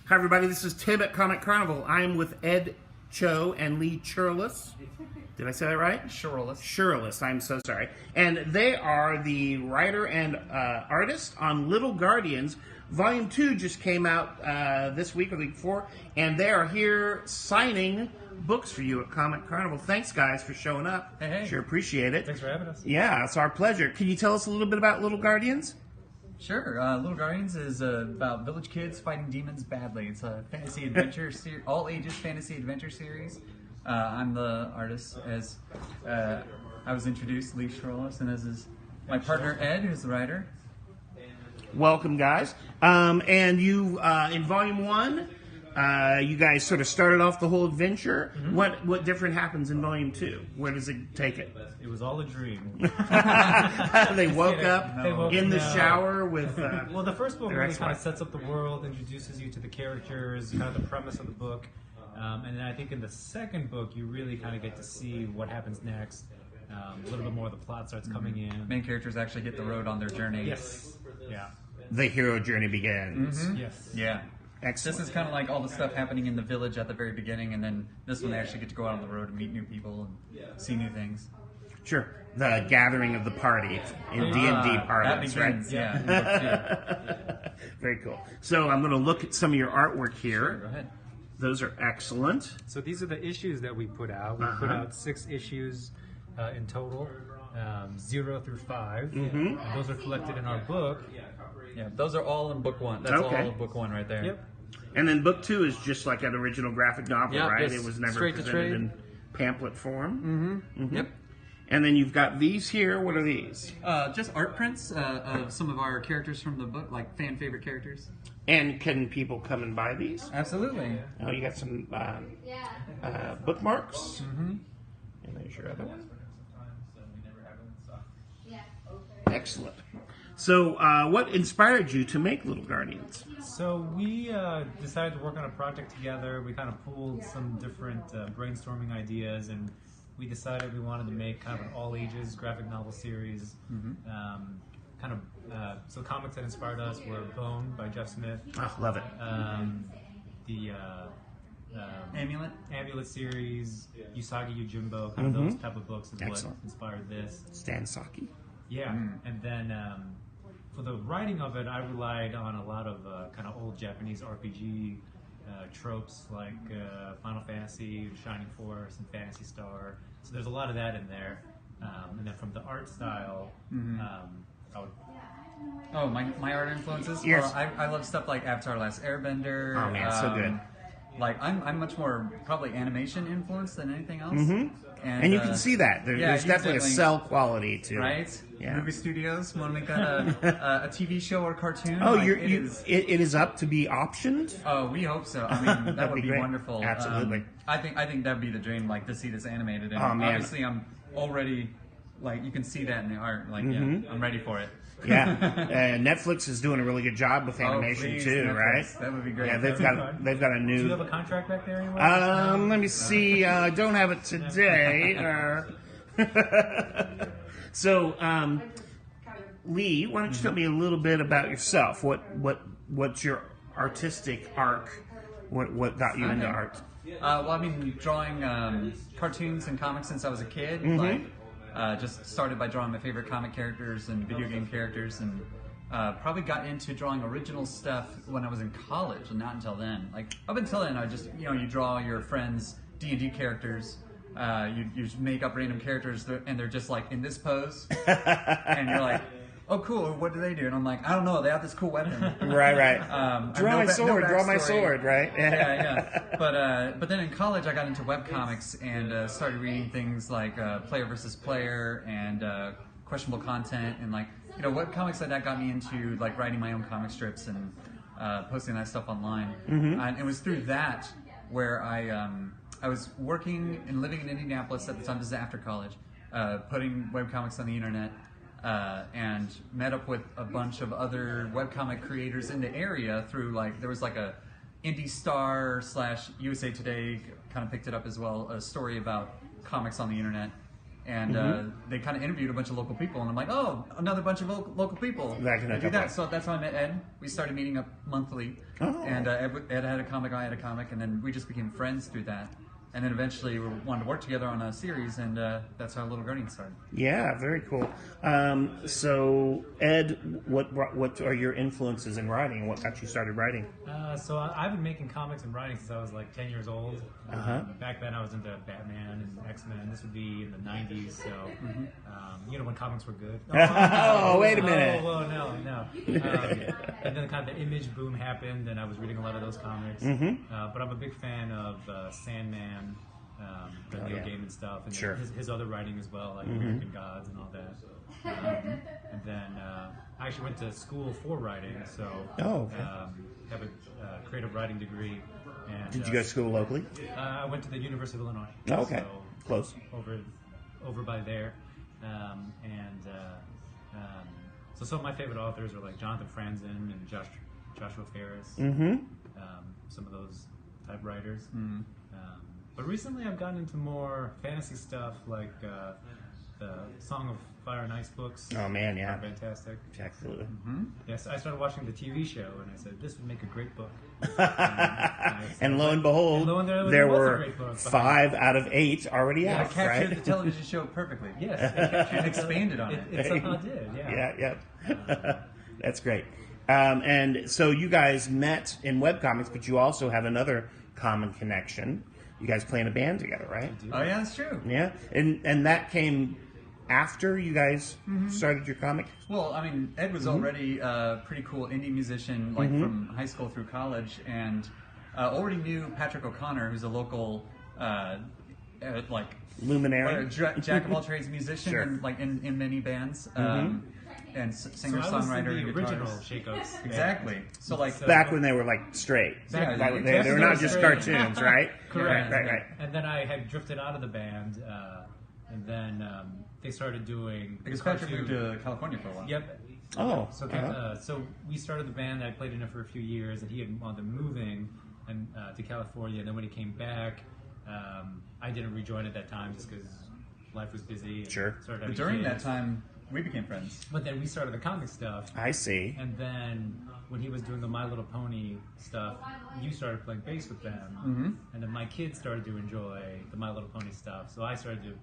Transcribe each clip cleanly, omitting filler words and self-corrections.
Hi, everybody. This is Tim at Comic Carnival. I'm with Ed Cho and Lee Cherolis. Did I say that right? Cherolis. Cherolis. I'm so sorry. And they are the writer and artist on Little Guardians. Volume 2 just came out this week or the week before, and they are here signing books for you at Comic Carnival. Thanks, guys, for showing up. Hey. Sure appreciate it. Thanks for having us. Yeah, it's our pleasure. Can you tell us a little bit about Little Guardians? Sure. Little Guardians is about village kids fighting demons badly. It's a fantasy adventure, all ages fantasy adventure series. I'm the artist, as I was introduced, Lee Cherolis, and this is my partner Ed, who's the writer. Welcome, guys. And you, in Volume 1, you guys sort of started off the whole adventure. Mm-hmm. What different happens in Volume 2? Where does it take it? It was all a dream. They woke up in the shower with... well, the first book really kind of sets up the world, introduces you to the characters, kind of the premise of the book. And then I think in the second book, you really kind of get to see what happens next. A little bit more of the plot starts coming in. Main characters actually hit the road on their journey. Yes. Yeah. The hero journey begins. Mm-hmm. Yes. Yeah. Excellent. This is kind of like all the stuff happening in the village at the very beginning, and then this one they actually get to go out on the road and meet new people and see new things. Sure. The gathering of the party in D&D parlance, right? Yeah. Very cool. So I'm going to look at some of your artwork here. Sure, go ahead. Those are excellent. So these are the issues that we put out. We put out 6 issues in total, 0 through 5. Mm-hmm. And those are collected in our book. Yeah, those are all in book 1. That's all of book 1 right there. Yep. And then book 2 is just like an original graphic novel, right? It was never straight to presented trade. in pamphlet form. Mm-hmm. Mm-hmm. Yep. And then you've got these here. What are these? Just art prints of some of our characters from the book, like fan favorite characters. And can people come and buy these? Absolutely. Oh, you got some bookmarks. Mm-hmm. And there's your other one. Excellent. So, what inspired you to make Little Guardians? So we decided to work on a project together. We kind of pooled some different brainstorming ideas, and we decided we wanted to make kind of an all-ages graphic novel series. Mm-hmm. So comics that inspired us were Bone by Jeff Smith. Oh, love it. The Amulet series, Usagi Yojimbo, kind of those type of books is what inspired this. Stan Saki. Yeah, and then for the writing of it, I relied on a lot of kind of old Japanese RPG tropes like Final Fantasy, Shining Force, and Phantasy Star. So there's a lot of that in there. And then from the art style, I would... Oh, my art influences? Yes. Well, I love stuff like Avatar: Last Airbender. Oh man, so good. Like I'm much more probably animation influenced than anything else. Mm-hmm. And you can see that. There's definitely a cell quality to it. Right? Yeah. Movie studios want to make a TV show or cartoon. Oh, like, it is up to be optioned? Oh, we hope so. I mean, that would be great. wonderful. Absolutely. I think that'd be the dream, like to see this animated. And Oh, man. obviously, I'm already like you can see that in the art. Like, yeah, I'm ready for it. Yeah, Netflix is doing a really good job with animation please, too, Netflix. right? That would be great. Yeah, they've got a new. Do you have a contract back there anywhere? Let me see. I don't have it today. So, Lee, why don't you tell me a little bit about yourself? What's your artistic arc? What got you into art? Well, I've been drawing cartoons and comics since I was a kid. Like, just started by drawing my favorite comic characters and video game characters, and probably got into drawing original stuff when I was in college, and not until then. Like up until then, I just you draw your friends' D&D characters. You make up random characters, and they're just like in this pose, and you're like, oh, cool. What do they do? And I'm like, I don't know. They have this cool weapon. Right. Draw my backstory. sword, right? Yeah. But then in college, I got into webcomics and started reading things like Player versus Player and questionable content, and like webcomics like that got me into like writing my own comic strips and posting that stuff online. And it was through that where I was working and living in Indianapolis at the time. This is after college, putting webcomics on the internet. And met up with a bunch of other webcomic creators in the area through there was like a Indie Star / USA Today kind of picked it up as well, a story about comics on the internet. and they kind of interviewed a bunch of local people, and I'm like, oh, another bunch of local people. That can I do help that. out. So that's how I met Ed. We started meeting up monthly, Oh. and Ed had a comic, I had a comic, and then we just became friends through that. And then eventually we wanted to work together on a series, and that's how Little Guardian started. Yeah, very cool. So, Ed, what are your influences in writing? What got you started writing? So I've been making comics and writing since I was like 10 years old. Uh-huh. Back then I was into Batman and X-Men. This would be in the 90s, so when comics were good. Oh, wait a minute. Oh, no. And then kind of the image boom happened, and I was reading a lot of those comics. But I'm a big fan of Sandman, the Neil Gaiman stuff, and Sure. his other writing as well, like American Gods and all that. And then I actually went to school for writing, so have a creative writing degree. And, Did you go to school locally? I went to the University of Illinois. Oh, okay. So Close. Over by there. So some of my favorite authors are like Jonathan Franzen and Joshua Ferris. Some of those type writers. But recently I've gotten into more fantasy stuff, like the Song of Fire and Ice books. Oh, man, yeah. Are fantastic. Absolutely. Yes, I started watching the TV show, and I said, this would make a great book. And lo and behold, there was a were great book. 5 out of 8 already I out, captured right? the television show perfectly. Yes, it captured And expanded on it. It somehow did, yeah. That's great. And so you guys met in webcomics, but you also have another common connection. You guys play in a band together, right? Oh yeah, that's true. Yeah, and that came after you guys started your comic. Well, I mean, Ed was already a pretty cool indie musician, like from high school through college, and already knew Patrick O'Connor, who's a local, like Luminary, jack of all trades musician, Sure. and, like in many bands, and singer So I was songwriter, in the and original guitarist. Shake-Ups. exactly. So like back when they were like straight. Yeah, Like, yeah, they were not just straight. cartoons, right? Correct. Right. And then I had drifted out of the band, and then they started doing because Patrick moved to California for a while. Yep. Oh, So we started the band. I played in it for a few years, and he had wound up moving to California. And then when he came back, I didn't rejoin at that time just because life was busy. And Sure. started But having during that kids. time, we became friends. But then we started the comic stuff. I see. And then when he was doing the My Little Pony stuff, you started playing bass with them. And then my kids started to enjoy the My Little Pony stuff. So I started to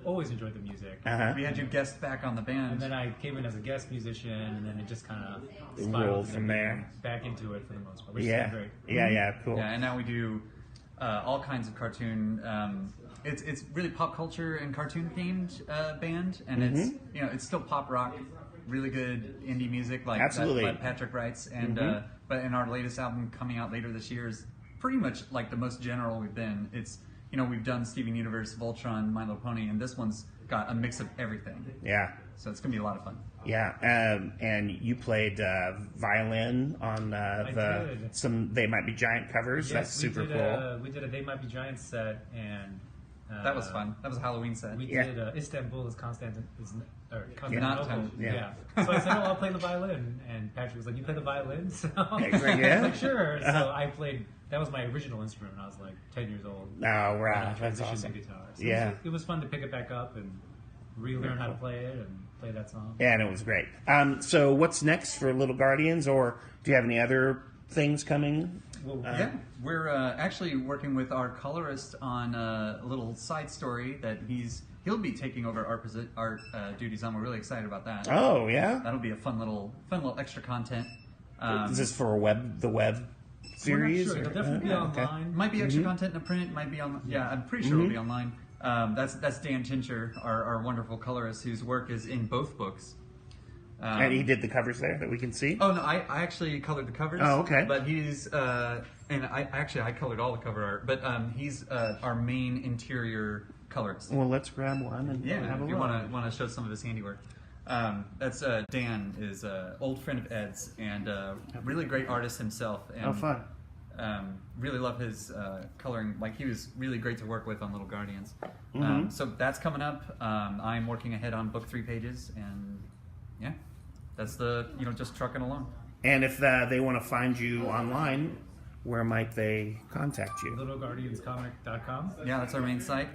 always enjoy the music. We had you guest back on the band. And then I came in as a guest musician, and then it just kind of Rolled spiraled from there. back into it for the most part, which Yeah. is great. Yeah, cool. Yeah, and now we do all kinds of cartoon. It's really pop culture and cartoon themed band, and it's still pop rock, really good indie music like Absolutely. that Patrick writes. And but in our latest album coming out later this year is pretty much like the most general we've been. It's we've done Steven Universe, Voltron, My Little Pony, and this one's got a mix of everything. Yeah. So it's gonna be a lot of fun. Yeah, and you played violin on did. some They Might Be Giant covers. That's super cool. We did a They Might Be Giants set, and That was fun. That was a Halloween set. we Yeah. did Istanbul is Not Constantinople. yeah. So I said, "Oh, I'll play the violin," and Patrick was like, "You play the violin?" So Yeah. I was like, "Sure." So I played. That was my original instrument when I was like 10 years old. Oh, And I right. That's transitioned awesome. to guitar. So Yeah. it was fun to pick it back up and relearn how to play it and play that song. Yeah, and it was great. So what's next for Little Guardians, or do you have any other things coming? Well, Yeah, we're actually working with our colorist on a little side story that he'll be taking over art duties on. We're really excited about that. Oh, yeah? That'll be a fun little extra content. Is this for the web series? We're not sure. It'll definitely be Okay. online. Might be extra content in the print. Might be on. Yeah, I'm pretty sure it'll be online. That's Dan Tincher, our wonderful colorist, whose work is in both books. And he did the covers there that we can see? Oh no, I actually colored the covers. Oh, okay. But he's and I colored all the cover art. But he's our main interior colorist. Well, let's grab one and Yeah, have a if you look. want to show some of his handiwork. That's Dan is an old friend of Ed's and a really great artist himself. And, Oh, fun. really love his coloring. Like he was really great to work with on Little Guardians. Mm-hmm. So that's coming up. I'm working ahead on book 3 pages, and yeah, that's just trucking along. And if they want to find you online, where might they contact you? LittleGuardiansComic.com. Yeah, that's our main site.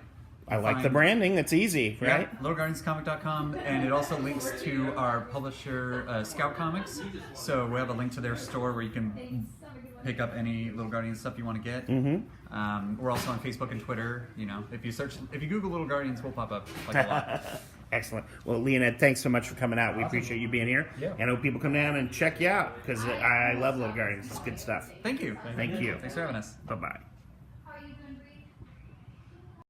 I like the branding. It's easy, right? Yeah, littleguardianscomic.com, and it also links to our publisher, Scout Comics. So we have a link to their store where you can pick up any Little Guardians stuff you want to get. We're also on Facebook and Twitter. You know, if you Google Little Guardians, we'll pop up like a lot. Excellent. Well, Leonid, thanks so much for coming out. We appreciate you being here. Yeah. And I hope people come down and check you out because I love Little Guardians. It's good stuff. Thank you. Thank you. Thanks for having us. Bye-bye.